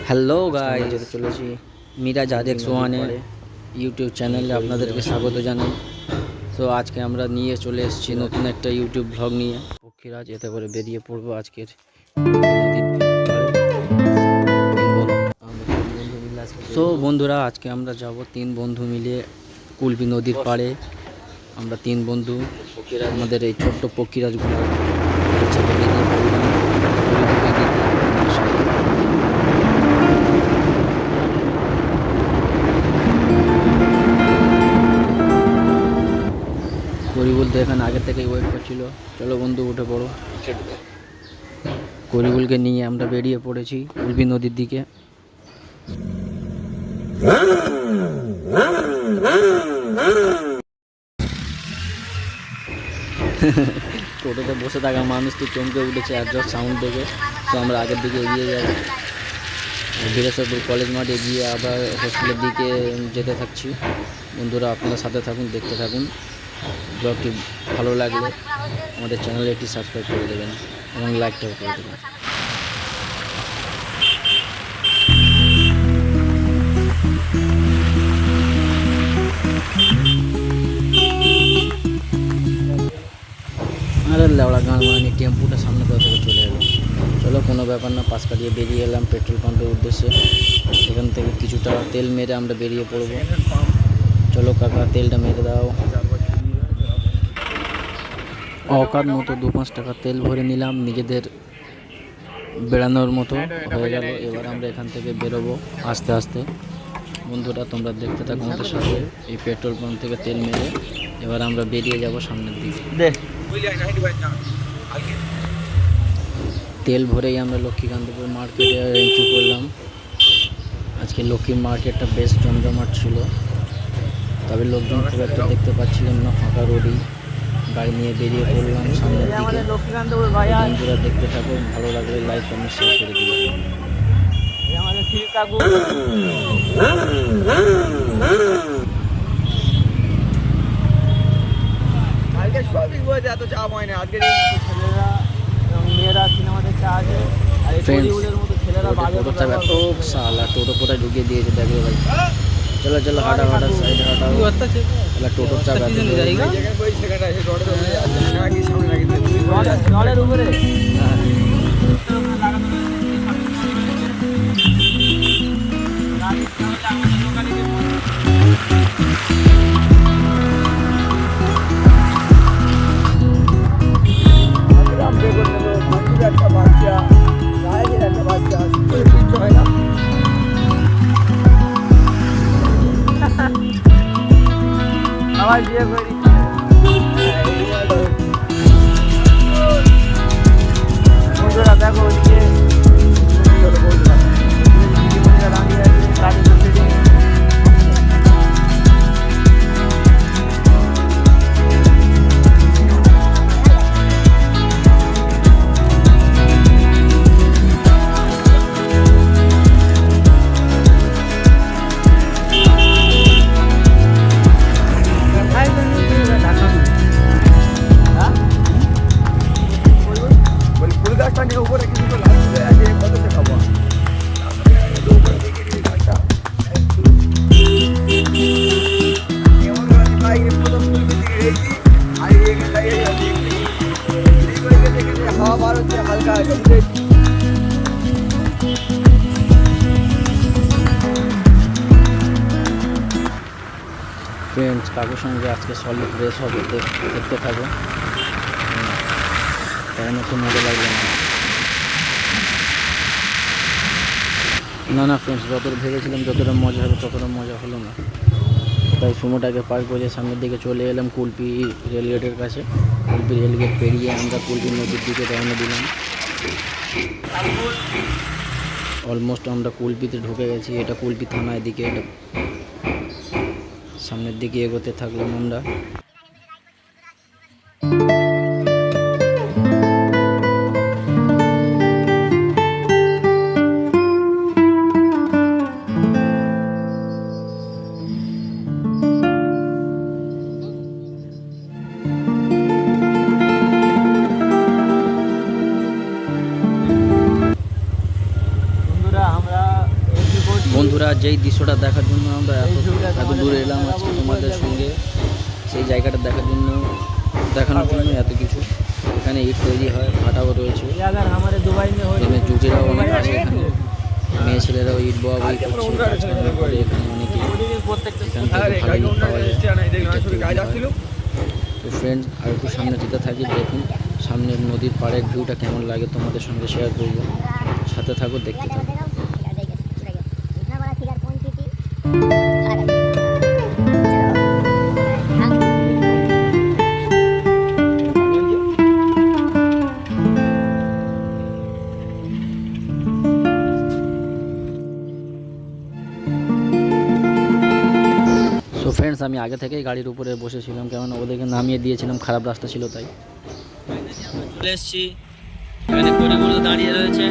Hello guys, যেতে চলেছি Miraj আদেক সোহানের YouTube চ্যানেলে আপনাদেরকে স্বাগত জানাই। তো আজকে আমরা নিয়ে চলে এসেছি নতুন একটা ইউটিউব ব্লগ নিয়ে পক্ষীরাজ। এতে করে বেরিয়ে পড়বো আজকের সো বন্ধুরা, আজকে আমরা যাব 3 বন্ধু মিলে কুলপি নদীর পাড়ে। আমরা 3 বন্ধু আমাদের এই ছোট্ট পক্ষীরাজগুলো বেরিয়ে পড়লাম। করিবুল তো এখানে আগে থেকেই ওয়েট করছিল। চলো বন্ধু, উঠে পড়ো। করিবুলকে নিয়ে আমরা বেরিয়ে পড়েছি কুলপি নদীর দিকে। টোটোতে বসে থাকা মানুষ তো চমকে উঠেছে আর যা সাউন্ড দেখে। তো আমরা আগের দিকে এগিয়ে যাব, বীরেশ্বরপুর কলেজ মাঠ এগিয়ে আবার হোস্টেলের দিকে যেতে থাকছি। বন্ধুরা আপনারা সাথে থাকুন, দেখতে থাকুন। ব্লগটি ভালো লাগলে আমাদের চ্যানেলে একটি সাবস্ক্রাইব করে দেবেন এবং লাইকটাও করে দেবেন। আরে লেওড়া গান মানে টেম্পুটা সামনে কোথা থেকে চলে এলো। চলো, কোনো ব্যাপার না, পাশ কাটিয়ে বেরিয়ে এলাম পেট্রোল পাম্পের উদ্দেশ্যে। এখান থেকে কিছুটা তেল মেরে আমরা বেরিয়ে পড়বো। চলো কাকা, তেলটা মেরে দাও। অকার মতো 2-5 টাকা তেল ভরে নিলাম, নিজেদের বেড়ানোর মতো হয়ে গেল। এবার আমরা এখান থেকে বেরোবো আস্তে আস্তে। বন্ধুরা তোমরা দেখতে থাকো আমাদের সাথে। এই পেট্রোল পাম্প থেকে তেল মেরে এবার আমরা বেরিয়ে যাব সামনের দিকে। তেল ভরেই আমরা লক্ষ্মীকান্তপুর মার্কেটে এন্ট্রি করলাম। আজকে লক্ষ্মী মার্কেটটা বেশ জমজমাট ছিল, তবে লোকজন খুব একটা দেখতে পাচ্ছিলাম না। ফাঁকা রোডই গাড়ি নিয়ে বেরিয়ে পড়লাম সামনের দিকে। বন্ধুরা দেখতে থাকো, ভালো লাগলে লাইক কমেন্ট শেয়ার করে দিও। টোটো কোথায় ঢুকিয়ে দিয়েছে দেখবে ভাই। চলো চলো, হাঁটা হাঁটা সাইডে হাঁটাও। টোটোর চাপ জলের উপরে। আবার বিয়ে করে বন্ধুরা দেখো ওদিকে দাঁড়িয়ে আছে গাড়ি বসে। ফ্রেন্ডস, কাকুর সঙ্গে আজকে সলিড রেস হবে, দেখতে থাকো। তেমন একটু মজা লাগবে না ফ্রেন্ডস, যতটা ভেবেছিলাম যতটা মজা হবে ততটা মজা হলো না। তাই সুমোটাকে পার করে সামনের দিকে চলে এলাম কুলপি রেলগেটের কাছে। কুলপি রেলগেট পেরিয়ে আমরা কুলপি নদীর দিকে রওনা দিলাম। অলমোস্ট আমরা কুলপিতে ঢুকে গেছি। এটা কুলপি থানার দিকে। এটা সামনের দিকে এগোতে থাকলাম আমরা। বন্ধুরা আমরা বন্ধুরা, যেই দৃশ্যটা দেখার জন্য আমরা এত দূরে এলাম আজকে তোমাদের সঙ্গে, সেই জায়গাটা দেখানোর জন্য এত কিছু। এখানে ইট তৈরি হয়, ভাটাও রয়েছে, জুটিরাও অনেক আছে এখানে, মেয়ে ছেলেরাও ইট বোয়াবই করছে, এখানে অনেকে এখান থেকে ভালো ইট পাওয়া যায়। তো ফ্রেন্ড, আর একটু সামনে যেতে থাকি, দেখুন সামনের নদীর পাড়ের ভিউটা কেমন লাগে তোমাদের সঙ্গে শেয়ার করব। সাথে থাকো, দেখতে থাকো। সো ফ্রেন্ডস, আমি আগে থেকেই গাড়ির উপরে বসেছিলাম, কেননা ওদেরকে নামিয়ে দিয়েছিলাম, খারাপ রাস্তা ছিল তাই। চলে এসেছি, এখানে গরুগুলো দাঁড়িয়ে রয়েছে।